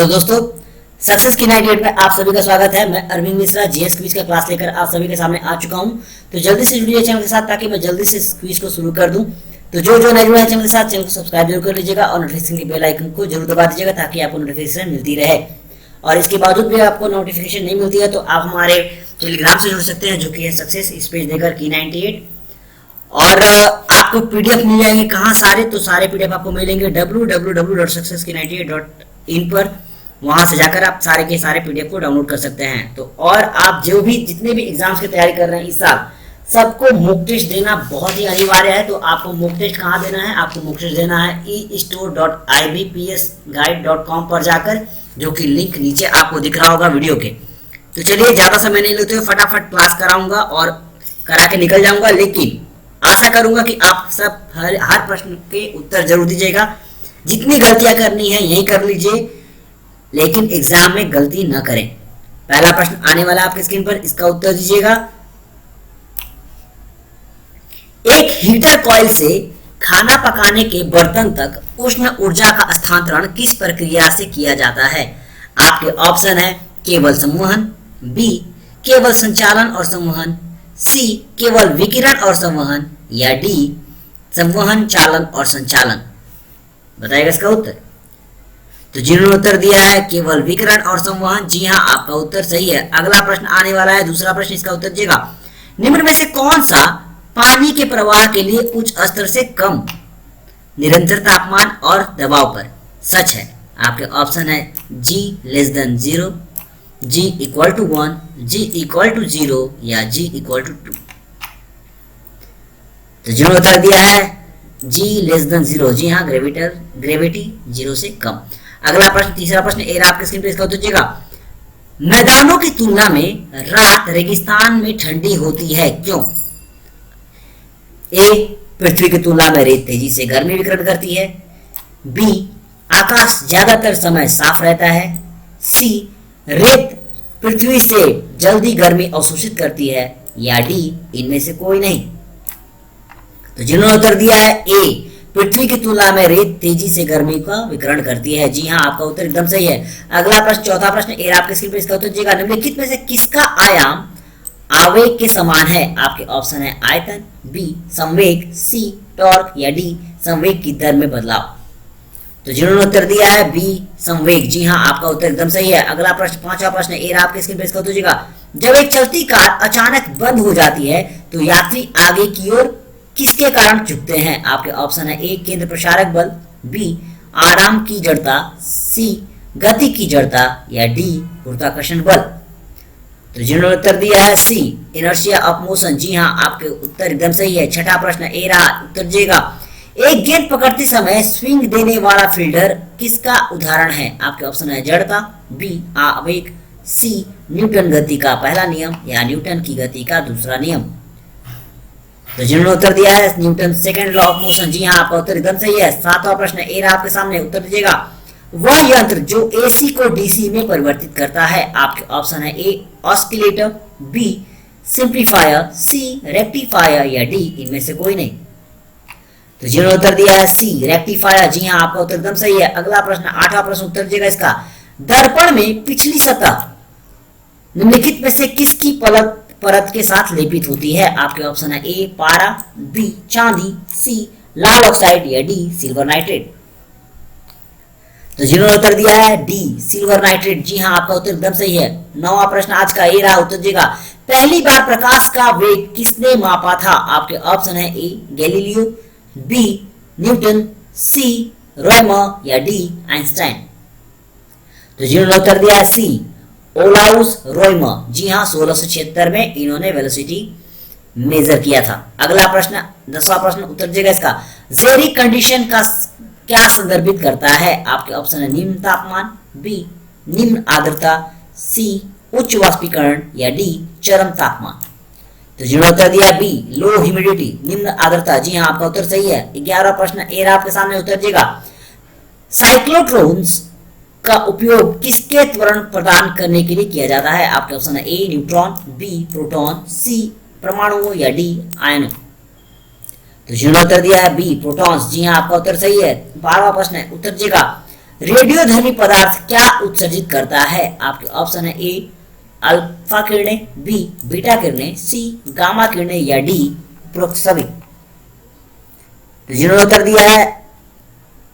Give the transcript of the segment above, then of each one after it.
Hello दोस्तों, success की 98 में आप सभी का स्वागत है। मैं अरविंद मिश्रा जीएस क्विज का क्लास लेकर आप सभी के सामने आ चुका हूं। तो जल्दी से जुड़िए चैनल के साथ ताकि मैं जल्दी से इस क्विज को शुरू कर दूं। तो जो नए जुड़े हैं चैनल के साथ, चैनल को सब्सक्राइब जरूर कर लीजिएगा और नोटिफिकेशन के बेल आइकन को जरूर दबा दीजिएगा ताकि आपको नोटिफिकेशन मिलती रहे। और इसके बावजूद भी आपको नोटिफिकेशन नहीं मिलती है तो आप हमारे टेलीग्राम से जुड़ सकते हैं, जो कि है सक्सेस स्पेस देकर की 98। और आपको पीडीएफ मिल जाएंगे कहाँ सारे, तो सारे पीडीएफ आपको मिलेंगे www.successki98.in पर। वहां से जाकर आप सारे के सारे पीडीएफ को डाउनलोड कर सकते हैं। तो और आप जो भी जितने भी एग्जाम्स की तैयारी कर रहे हैं इस साल, सबको मॉक टेस्ट देना बहुत ही अनिवार्य है। तो आपको मॉक टेस्ट कहाँ देना है? आपको मॉक टेस्ट देना है e-store.ibpsguide.com पर जाकर, जो कि लिंक नीचे आपको दिख रहा होगा वीडियो के। तो चलिए ज्यादा समय नहीं लेते हुए फटाफट क्लास कराऊंगा और करा के निकल जाऊंगा। लेकिन आशा करूंगा कि आप सब हर प्रश्न के उत्तर जरूर दीजिएगा। जितनी गलतियां करनी है यही कर लीजिए, लेकिन एग्जाम में गलती न करें। पहला प्रश्न आने वाला आपके स्क्रीन पर, इसका उत्तर दीजिएगा। एक हीटर कॉइल से खाना पकाने के बर्तन तक उष्ण ऊर्जा का स्थानांतरण किस प्रक्रिया से किया जाता है? आपके ऑप्शन है केवल संवहन, बी केवल संचालन और संवहन, सी केवल विकिरण और संवहन, या डी संवहन, चालन और संचालन। बताइएगा इसका उत्तर। तो जिन्होंने उत्तर दिया है केवल विकिरण और संवहन, जी हाँ, आपका उत्तर सही है। अगला प्रश्न आने वाला है, दूसरा प्रश्न, इसका उत्तर दीजिएगा। निम्न में से कौन सा पानी के प्रवाह के लिए उच्च स्तर से कम निरंतर तापमान और दबाव पर सच है? आपके ऑप्शन है जी <0, जी = 1, जी = 0, या जी = 2। तो जिन्होंने उत्तर दिया है जी <0, जी हाँ, ग्रेविटी 0 से कम। अगला प्रश्न, तीसरा प्रश्न ए रहा आपके स्क्रीन पर, इसका उत्तर दीजिएगा। मैदानों की तुलना में रात रेगिस्तान में ठंडी होती है, क्यों? ए पृथ्वी की तुलना में रेत तेजी से गर्मी विकिरण करती है, बी आकाश ज्यादातर समय साफ रहता है, सी रेत पृथ्वी से जल्दी गर्मी अवशोषित करती है, या डी इनमें से कोई नहीं। तो जिन्होंने उत्तर दिया है ए पृथ्वी की तुलना में रेत तेजी से गर्मी का विकिरण करती है, जी हाँ, आपका उत्तर एकदम सही है। अगला प्रश्न, चौथा प्रश्न ए आपके स्क्रीन पर, इसका उत्तर दीजिएगा। निम्नलिखित में से किसका आयाम आवेग के समान है? आपके ऑप्शन है आयतन, बी संवेग, सी टॉर्क, या डी संवेग की दर में बदलाव। तो जिन्होंने उत्तर दिया है बी संवेग, जी हाँ, आपका उत्तर एकदम सही है। अगला प्रश्न, पांचवा प्रश्न ए आपके स्क्रीन पर, इसका उत्तर दीजिएगा। जब एक चलती कार अचानक बंद हो जाती है तो यात्री आगे की ओर किसके कारण झुकते हैं? आपके ऑप्शन है ए केंद्र प्रसारक बल, बी आराम की जड़ता, सी गति की जड़ता, या डी गुरुत्वाकर्षण बल। तो जिन्होंने उत्तर दिया है सी इनर्शिया ऑफ मोशन, जी हाँ, आपके उत्तर एकदम सही है। छठा प्रश्न ए रहा, उत्तर दीजिएगा। एक गेंद पकड़ते समय स्विंग देने वाला फील्डर किसका उदाहरण है? आपके ऑप्शन है जड़ता, बी आवेग, सी न्यूटन गति का पहला नियम, या न्यूटन की गति का दूसरा नियम। तो जिन्होंने उत्तर दिया है Newton second law of motion, जी हाँ, आपका उत्तर एकदम सही है। सातवां प्रश्न ए रहा आपके सामने, उत्तर दीजिएगा। वह यंत्र जो एसी को डीसी में परिवर्तित करता है, आपके ऑप्शन है ए ऑस्किलेटर, बी सिंप्लीफायर, सी रेक्टिफायर, या डी इनमें से कोई नहीं। तो जिन्होंने उत्तर दिया है सी रेक्टिफायर, जी हाँ, आपका उत्तर एकदम सही है। अगला प्रश्न, आठवां प्रश्न, उत्तर दीजिएगा इसका। दर्पण में पिछली सतह निम्नलिखित में से किसकी परत के साथ लेपित होती है? आपके ऑप्शन है ए पारा, बी चांदी, सी लाल ऑक्साइड, या डी सिल्वर नाइट्रेट। तो जिन्होंने उत्तर दिया है डी सिल्वर नाइट्रेट, जी हाँ, आपका उत्तर एकदम सही है। नौवां प्रश्न आज का ए रहा, उत्तर दीजिएगा। पहली बार प्रकाश का वेग किसने मापा था? आपके ऑप्शन है ए गैलीलियो, बी न्यूटन, सी रोयमर, या डी आइंस्टाइन। तो जिन्होंने उत्तर दिया है सी ओलाउस रोयमर, जी हाँ, 1676 में इन्होंने वेलोसिटी मेजर किया था। अगला प्रश्न, 10वां प्रश्न, उत्तर दीजिएगा इसका। जेरी कंडीशन का क्या संदर्भित करता है? आपके ऑप्शन है निम्न तापमान, बी निम्न आर्द्रता, सी उच्च वाष्पीकरण, या डी चरम तापमान। तो जिन्होंने उत्तर दिया बी लो ह्यूमिडिटी, निम्न आर्द्रता, जी हाँ, आपका उत्तर सही है। 11वां प्रश्न ए आपके सामने, उत्तर दीजिएगा। साइक्लोट्रॉन्स का उपयोग किसके त्वरण प्रदान करने के लिए किया जाता है? आपके ऑप्शन है ए न्यूट्रॉन, बी प्रोटॉन, सी परमाणुओं, या डी आयनों। तो जिन्होंने उत्तर दिया है बी प्रोटॉन्स, जी हाँ, आपका उत्तर सही है। 12वां प्रश्न है, उत्तर दीजिएगा। रेडियोधर्मी पदार्थ क्या उत्सर्जित करता है? आपके ऑप्शन है ए अल्फा किरणें, बी बीटा किरणें, सी गामा किरणें या डी उपरोक्त सभी। तो जिन्होंने उत्तर दिया है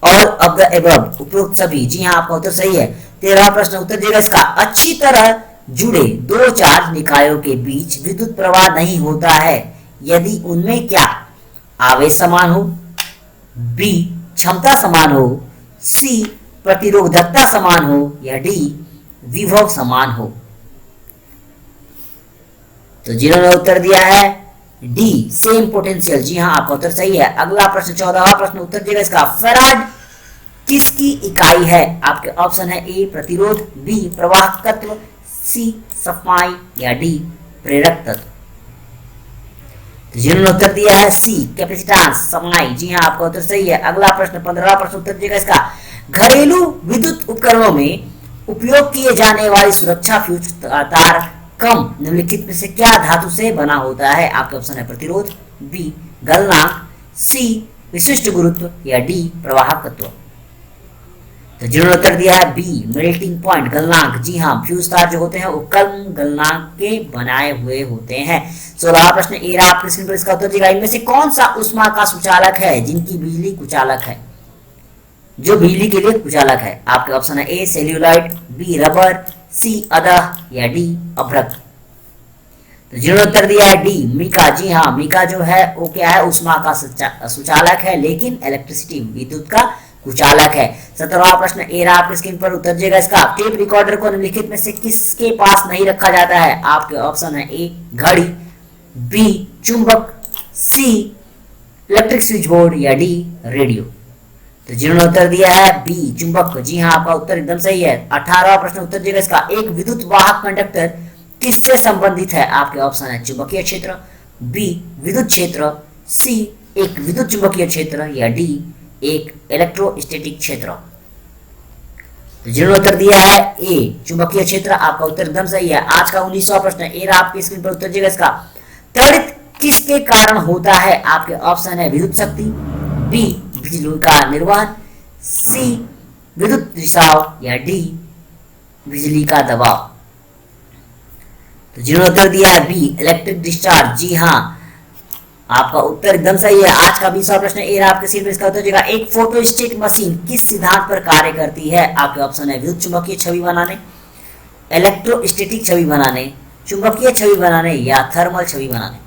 ऑल ऑफ द एबव, उपरोक्त सभी, जी हाँ आपका उत्तर सही है। 13वां प्रश्न उत्तर देगा इसका, अच्छी तरह जुड़े दो चार्ज निकायों के बीच विद्युत प्रवाह नहीं होता है यदि उनमें क्या? आवेश समान हो, बी क्षमता समान हो, सी प्रतिरोधकता समान हो या डी विभव समान हो। तो जिन्होंने उत्तर दिया है डी सेम पोटेंशियल, जी हाँ आपका उत्तर सही है। अगला प्रश्न 14वां प्रश्न उत्तर देगा इसका, फैराड किसकी इकाई है? आपके ऑप्शन है ए प्रतिरोध, बी प्रवाहकत्व, सी सफाई या डी प्रेरक तत्व। तो जिन्होंने उत्तर दिया है सी कैपेसिटेंस समाई, जी हाँ आपका उत्तर सही है। अगला प्रश्न 15वां प्रश्न उत्तर देगा इसका, घरेलू विद्युत उपकरणों में उपयोग किए जाने वाली सुरक्षा फ्यूज तार कम निम्नलिखित में से क्या धातु से बना होता है? आपके ऑप्शन है प्रतिरोध, बी गलनांक, सी विशिष्ट गुरुत्व या डी प्रवाहकत्व। तो जिन्होंने उत्तर दिया है बी मेल्टिंग पॉइंट गलनांक, जी हाँ फ्यूज तार जो होते हैं वो कम गलनांक के बनाए हुए होते हैं। 16वां प्रश्न ए रहा आपके स्क्रीन पर, इसका उत्तर देगा, इनमें से कौन सा उष्मा का सुचालक है जिनकी बिजली कुचालक है? जो बिजली के लिए कुचालक है। आपके ऑप्शन है ए सेल्यूलाइड, बी रबर, सी अदह या डी अभ्रक। तो जिन्होंने उत्तर दिया है डी मीका, जी हाँ मीका जो है वो क्या है? उष्मा का सुचालक है लेकिन इलेक्ट्रिसिटी विद्युत का कुचालक है। 17वां प्रश्न ए रहा आपके स्क्रीन पर, उत्तर देगा इसका, टेप रिकॉर्डर को निम्नलिखित में से किसके पास नहीं रखा जाता है? आपके ऑप्शन है ए घड़ी, बी चुंबक, सी इलेक्ट्रिक स्विच बोर्ड या डी रेडियो। तो जिन्होंने उत्तर दिया है बी चुंबक, जी हाँ आपका उत्तर एकदम सही है। 18वां प्रश्न उत्तर देगा इसका, एक विद्युत वाहक कंडक्टर किससे संबंधित है? आपके ऑप्शन है चुंबकीय क्षेत्र, बी विद्युत क्षेत्र, सी एक विद्युत चुंबकीय क्षेत्र या डी एक इलेक्ट्रोस्टैटिक क्षेत्र। तो जिन्होंने उत्तर दिया है ए चुंबकीय क्षेत्र, आपका उत्तर एकदम सही है। आज का 19वां प्रश्न ए रहा आपकी स्क्रीन पर, उत्तर देगा इसका, त्वरित किसके कारण होता है? आपके ऑप्शन है विद्युत शक्ति, बी बिजली का निर्वहन, सी विद्युत रिसाव या डी बिजली का दबाव। तो जिन्होंने उत्तर दिया है बी इलेक्ट्रिक डिस्चार्ज, जी हाँ आपका उत्तर एकदम सही है। आज का 20वां प्रश्न ए रहा आपके स्क्रीन पर, इसका उत्तर देगा, एक फोटोस्टेट मशीन किस सिद्धांत पर कार्य करती है? आपके ऑप्शन है विद्युत चुंबकीय छवि बनाने, इलेक्ट्रोस्टैटिक छवि बनाने, चुंबकीय छवि बनाने या थर्मल छवि बनाने।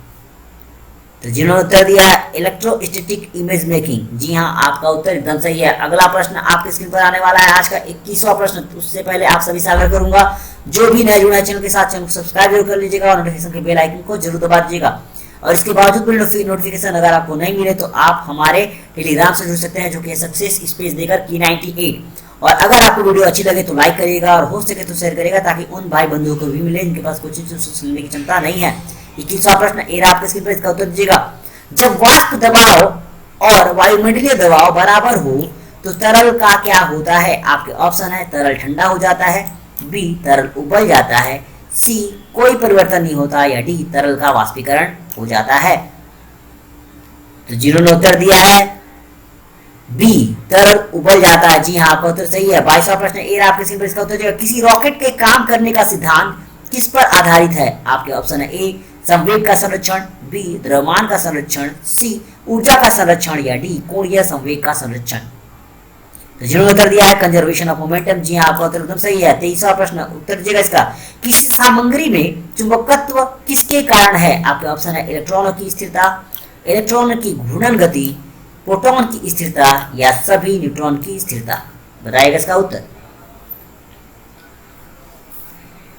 तो जिन्होंने उत्तर दिया है इलेक्ट्रोस्टैटिक इमेज मेकिंग, जी हाँ आपका उत्तर एकदम सही है। अगला प्रश्न आपके स्क्रीन पर आने वाला है आज का 21वां प्रश्न। उससे पहले आप सभी से आग्रह करूंगा, जो भी नया जुड़ा है चैनल के साथ चैनल को सब्सक्राइब जरूर कर लीजिएगा और नोटिफिकेशन के बेल आइकन को जरूर दबा दीजिएगा। और इसके बावजूद भी नोटिफिकेशन अगर आपको नहीं मिले तो आप हमारे टेलीग्राम से जुड़ सकते हैं, जो कि सक्सेस स्पेस देकर की 98। और अगर आपको वीडियो अच्छी लगे तो लाइक करिएगा और हो सके तो शेयर करिएगा, ताकि उन भाई बंधुओं को भी मिले जिनके पास कोचिंग सुनने की क्षमता नहीं है। 21वां प्रश्न ए रहा आपके स्क्रीन पर, इसका उत्तर दीजिएगा, जब वाष्प दबाव और वायुमंडलीय दबाव बराबर हो तो तरल का क्या होता है? आपके ऑप्शन है तरल ठंडा हो जाता है, बी तरल उबल जाता है, सी कोई परिवर्तन नहीं होता या डी तरल का वाष्पीकरण हो जाता है। तो जिन्होंने उत्तर दिया है बी तरल उबल जाता है, जी हाँ आपका उत्तर सही है। 22वां प्रश्न ए रहा आपके स्क्रीन पर, इसका उत्तर देगा, किसी रॉकेट के काम करने का सिद्धांत किस पर आधारित है? आपके ऑप्शन है ए संवेग का संरक्षण, बी द्रव्यमान का संरक्षण, सी ऊर्जा का संरक्षण या डी कोणीय संवेग का संरक्षण। तो जिन्होंने उत्तर दिया है कंजर्वेशन ऑफ मोमेंटम, जी हाँ आपका उत्तर एकदम सही है। 23वां प्रश्न उत्तर दीजिएगा इसका, किसी सामग्री में चुंबकत्व किसके कारण है? आपके ऑप्शन है इलेक्ट्रॉनों की स्थिरता, इलेक्ट्रॉन की घूर्णन गति, प्रोटॉन की स्थिरता या सभी न्यूट्रॉन की स्थिरता। बताइएगा इसका उत्तर।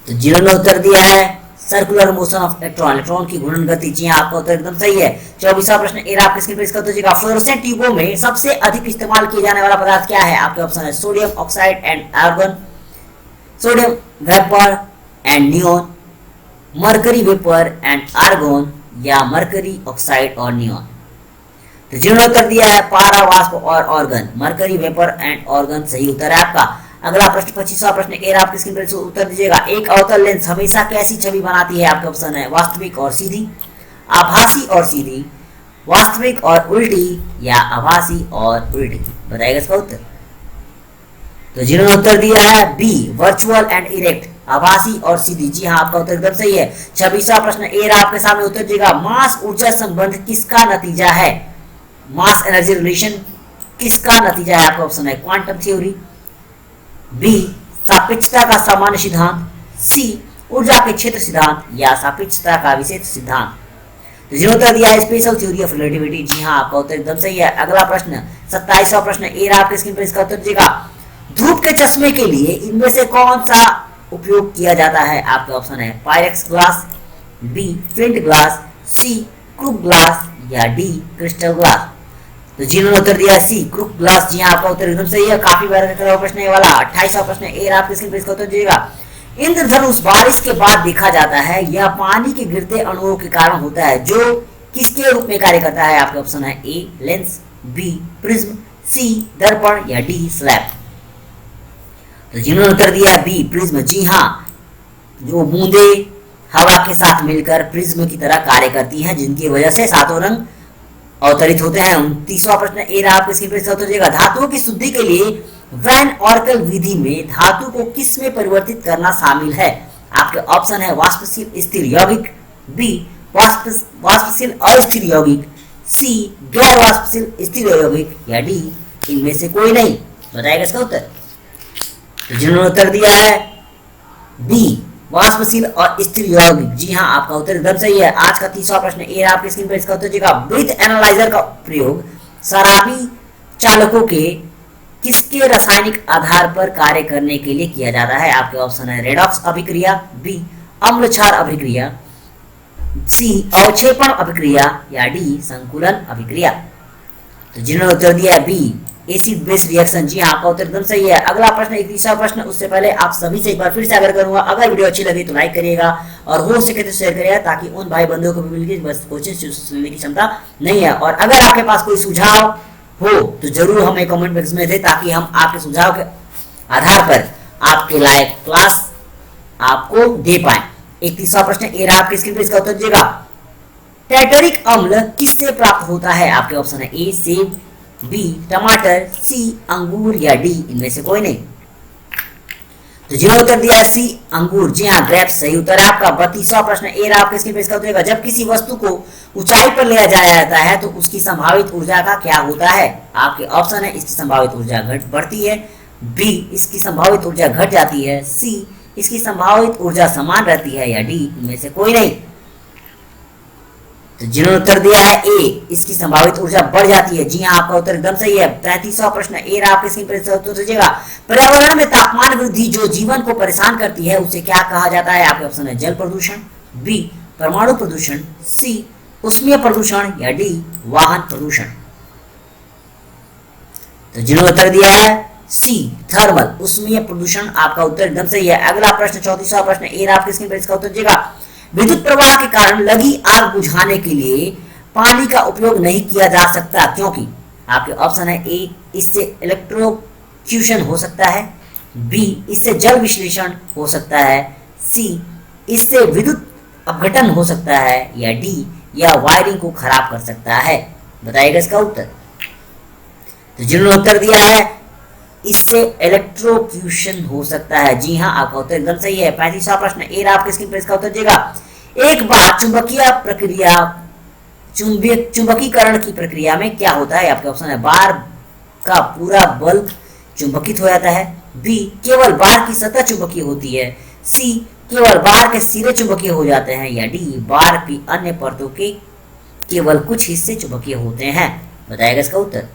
तो जिन्होंने उत्तर दिया है circular motion of electron, electron की घूर्णन गति, जी हाँ आपका उत्तर एकदम सही है। 24वां प्रश्न ए रहा आपके स्क्रीन पर, इसका उत्तर दीजिएगा, फ्लोरोसेंट ट्यूबों में सबसे अधिक इस्तेमाल किए जाने वाला पदार्थ क्या है? आपके ऑप्शन है sodium oxide and argon, sodium vapour and neon, mercury vapour and argon या मरकरी ऑक्साइड और नियोन। तो जिन्होंने उत्तर दिया है पारा वाष्प और argon, mercury vapour and argon सही उत्तर है आपका। अगला प्रश्न 25वां प्रश्न ए रहा आपके स्क्रीन पर, उत्तर दीजिएगा, एक अवतल लेंस हमेशा कैसी छवि बनाती है? आपके ऑप्शन है वास्तविक और सीधी, आभासी और सीधी, वास्तविक और उल्टी या आभासी और उल्टी। बताइएगा इसका उत्तर। तो जिन्होंने उत्तर दिया है बी वर्चुअल एंड इरेक्ट, आभासी और सीधी, जी हाँ आपका उत्तर एकदम सही है। 26वां प्रश्न ए रहा आपके सामने, उत्तर दीजिएगा मास ऊर्जा संबंध किसका नतीजा है? मास एनर्जी रिलेशन किसका नतीजा है? आपका ऑप्शन है क्वांटम थ्योरी, बी सापेक्षता का सामान्य सिद्धांत, सी ऊर्जा के क्षेत्र सिद्धांत, या सापेक्षता का विशेष सिद्धांत। तो जिन्होंने उत्तर दिया है स्पेशल थ्योरी ऑफ रिलेटिविटी, जी हाँ आपका उत्तर एकदम सही है। अगला प्रश्न 27वां प्रश्न ए रहा आपके स्क्रीन पर, इसका उत्तर दीजिएगा धूप के चश्मे के लिए इनमें से कौन सा उपयोग किया जाता है? आपके ऑप्शन है Pyrex glass, B flint glass, C crook glass, या डी क्रिस्टल ग्लास। तो जिन्होंने उत्तर दिया सी क्रूक ग्लास, जी हाँ आपका उत्तर एकदम सही है। काफी बार प्रश्न ये वाला। 28वां प्रश्न ए रहा आपके स्क्रीन पर, इसका उत्तर दीजिएगा इंद्रधनुष बारिश के बाद देखा जाता है, यह पानी के गिरते अणुओं के कारण होता है, जो किसके रूप में कार्य करता है? आपके ऑप्शन है ए लेंस, बी प्रिज्म, सी दर्पण, या डी स्लैब। तो जिन्होंने उत्तर दिया बी प्रिज्म, जी हाँ जो बूंदे हवा के साथ मिलकर प्रिज्म की तरह कार्य करती हैं, जिनकी वजह से सातों रंग अवतरित होते हैं। 29वां प्रश्न ए रहा आपके स्क्रीन पर, उत्तर दीजिएगा धातुओं की शुद्धि के लिए वैन ऑर्कल विधि में धातु को किस में परिवर्तित करना शामिल है? आपके ऑप्शन है वाष्पशील स्थिर यौगिक, बी वाष्पशील अस्थिर यौगिक, सी गैर वाष्पशील स्थिर यौगिक, या डी इनमें से कोई नहीं। बताइएगा इसका उत्तर। तो जिन्होंने उत्तर दिया है बी वाष्पशील और स्थिर यौगिक, जी हाँ आपका उत्तर एकदम सही है। आज का 30वां प्रश्न ए आपके स्क्रीन पर, इसका उत्तर दीजिएगा ब्रीथ एनालाइजर का प्रयोग शराबी चालकों के किसके रासायनिक आधार पर कार्य करने के लिए किया जाता है? आपके ऑप्शन है रेडॉक्स अभिक्रिया, बी अम्ल क्षार अभिक्रिया, सी अवक्षेपण अभिक्रिया, या डी संकुलन अभिक्रिया। तो जिन्होंने उत्तर दिया बी एसिड बेस रिएक्शन, जी हाँ आपका उत्तर एकदम सही है। अगला प्रश्न 31वां प्रश्न, उससे पहले आप सभी से एक बार फिर से आग्रह करूंगा, अगर वीडियो अच्छी लगी तो लाइक करिएगा और हो सके तो शेयर करिएगा, ताकि उन भाई बंधुओं को भी मिल बस कोचिंग सुनने की क्षमता नहीं है। और अगर आपके पास कोई सुझाव हो तो जरूर हमें कमेंट बॉक्स में दें, ताकि हम आपके सुझाव के आधार पर आपके लायक क्लास आपको दे पाए। 31वां प्रश्न ए रहा आपकी स्क्रीन पर, इसका उत्तर दीजिएगा टैटरिक अम्ल किससे प्राप्त होता है? आपके ऑप्शन है ए सेब, बी टमाटर, सी अंगूर, या डी इनमें से कोई नहीं। तो जिन्होंने उत्तर दिया सी अंगूर, जी हाँ ग्रेप्स सही उत्तर है आपका। 32वां प्रश्न ए रहा आपके स्क्रीन पर, इसका उत्तर जब किसी वस्तु को ऊंचाई पर ले जाया जाता है तो उसकी संभावित ऊर्जा का क्या होता है? आपके ऑप्शन है इसकी संभावित ऊर्जा घट बढ़ती है, बी इसकी संभावित ऊर्जा घट जाती है, सी इसकी संभावित ऊर्जा समान रहती है, या डी इनमें से कोई नहीं। तो जिन्होंने उत्तर दिया है ए इसकी संभावित ऊर्जा बढ़ जाती है, जी हाँ आपका उत्तर एकदम सही है। 33वां प्रश्न ए रहा आपके स्क्रीन पर, उत्तर दीजिएगा पर्यावरण में तापमान वृद्धि जो जीवन को परेशान करती है उसे क्या कहा जाता है? आपके ऑप्शन है जल प्रदूषण, बी परमाणु प्रदूषण, सी उष्मीय प्रदूषण, या डी वाहन प्रदूषण। तो जिन्होंने उत्तर दिया है सी थर्मल उष्मीय प्रदूषण, आपका उत्तर एकदम सही है। अगला प्रश्न 34वां प्रश्न ए रहा आपके स्क्रीन पर, इसका उत्तर दीजिएगा विद्युत प्रवाह के कारण लगी आग बुझाने के लिए पानी का उपयोग नहीं किया जा सकता, क्योंकि? आपके ऑप्शन है ए इससे इलेक्ट्रोक्यूशन हो सकता है, बी इससे जल विश्लेषण हो सकता है, सी इससे विद्युत अपघटन हो सकता है, या डी या वायरिंग को खराब कर सकता है। बताइएगा इसका उत्तर। तो जिन्होंने उत्तर दिया है इससे इलेक्ट्रोक्यूशन हो सकता है, जी हाँ आपका उत्तर एकदम सही है। 35वां प्रश्न ए रहा आपके स्क्रीन पर, इसका उत्तर दीजिएगा एक बार चुंबकीय प्रक्रिया चुंबकीकरण की प्रक्रिया में क्या होता है? आपके ऑप्शन है बार का पूरा बल्ब चुंबकित हो जाता है, बी केवल बार की सतह चुंबकीय होती है, सी केवल बार के सिरे चुंबकीय हो जाते हैं, या डी बार की अन्य परतों के केवल कुछ हिस्से चुंबकीय होते हैं। बताइएगा इसका उत्तर।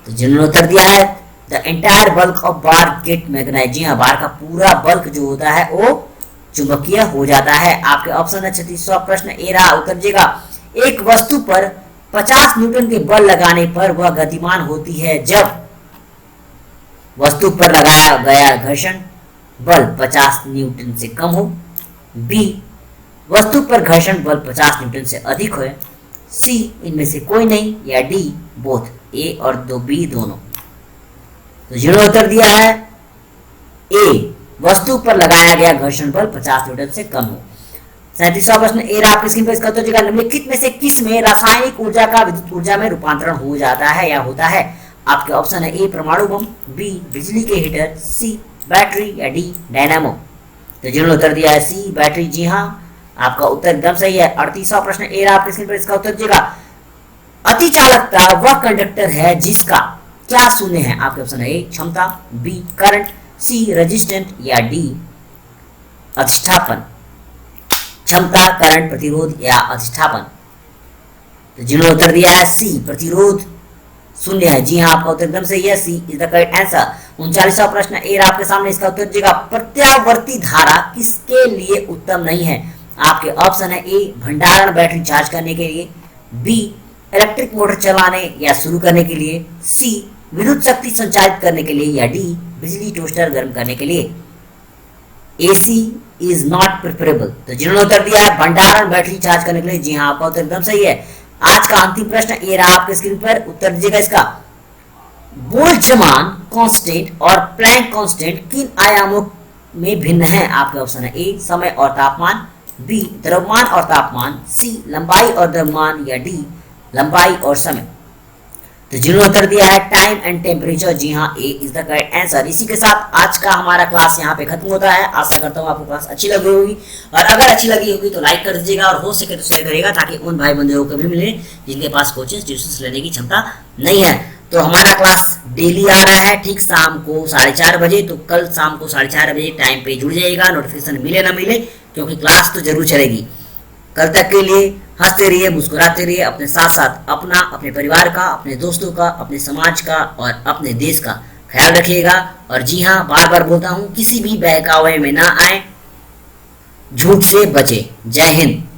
तो जिन्होंने उत्तर दिया है the entire bulk of bar get magnetised, जी हाँ बार का पूरा बल्क जो होता है वो चुंबकीय हो जाता है। आपके ऑप्शन है 36वां प्रश्न ए रहा, उत्तर दीजिएगा एक वस्तु पर 50 न्यूटन के बल लगाने पर वह गतिमान होती है जब वस्तु पर लगाया गया घर्षण बल 50 न्यूटन से कम हो, बी वस्तु पर घर्षण बल 50 न्यूटन से अधिक हो, सी इनमें से कोई नहीं, या डी बोथ ए और दो बी दोनों। तो जिन्होंने उत्तर दिया है ए वस्तु पर लगाया गया घर्षण बल 50 न्यूटन से कम हो। 37वां प्रश्न ए रहा आपकी स्क्रीन पर, इसका उत्तर निम्नलिखित में से किस में रासायनिक ऊर्जा का विद्युत ऊर्जा में रूपांतरण हो जाता है या होता है? आपके ऑप्शन है ए परमाणु बम, बी बिजली के हीटर, सी बैटरी या डी डायनामो। तो जिन्होंने उत्तर दिया है सी बैटरी, जी हाँ आपका उत्तर एकदम सही है। 38वां प्रश्न ए रहा आपके स्क्रीन पर, इसका उत्तर दीजिएगा। अति चालकता वह कंडक्टर है जिसका क्या शून्य है। आपके ऑप्शन है ए क्षमता, बी करंट, सी रेजिस्टेंट या डी अधिष्ठापन। क्षमता, करंट, प्रतिरोध या अधिष्ठापन। तो जिन्होंने उत्तर दिया है सी प्रतिरोध शून्य है, जी हाँ आपका उत्तर एकदम सही है, सी इज द करेक्ट आंसर। 39वां प्रश्न ए आपके सामने, इसका उत्तर दीजिएगा। प्रत्यावर्ती धारा किसके लिए उत्तम नहीं है। आपके ऑप्शन है ए भंडारण बैटरी चार्ज करने के लिए, बी इलेक्ट्रिक मोटर चलाने या शुरू करने के लिए, सी विद्युत शक्ति संचारित करने के लिए या डी बिजली टोस्टर गर्म करने के लिए। AC is not preferable. तो जिन्होंने उत्तर दिया है भंडारण बैटरी चार्ज करने के लिए, जी हाँ आपका उत्तर एकदम सही है। आज का अंतिम प्रश्न ये रहा आपके स्क्रीन पर, उत्तर दीजिएगा इसका। बोल्ट्जमान कांस्टेंट और प्लैंक कांस्टेंट किन आयामों में भिन्न है। आपके ऑप्शन है ए समय और तापमान, बी द्रव्यमान और तापमान, सी लंबाई और द्रव्यमान या डी लंबाई और समय। तो जिन्होंने उत्तर दिया है टाइम एंड टेम्परेचर, जी हाँ ए इज द करेक्ट आंसर। इसी के साथ आज का हमारा क्लास यहाँ पे खत्म होता है। आशा करता हूँ आपको क्लास अच्छी लगी होगी, और अगर अच्छी लगी होगी तो लाइक कर दीजिएगा और हो सके तो शेयर करिएगा, ताकि उन भाई बंधुओं को भी मिले जिनके पास कोचिंग ट्यूशन लेने की क्षमता नहीं है। तो हमारा क्लास डेली आ रहा है ठीक शाम को 4:30 बजे। तो कल शाम को 4:30 बजे टाइम पे जुड़ जाइएगा, नोटिफिकेशन मिले ना मिले, क्योंकि क्लास तो जरूर चलेगी। कल तक के लिए हंसते रहिए, मुस्कुराते रहिए, अपने साथ साथ अपना, अपने परिवार का, अपने दोस्तों का, अपने समाज का और अपने देश का ख्याल रखिएगा। और जी हाँ बार बार बोलता हूँ, किसी भी बहकावे में ना आए, झूठ से बचे। जय हिंद।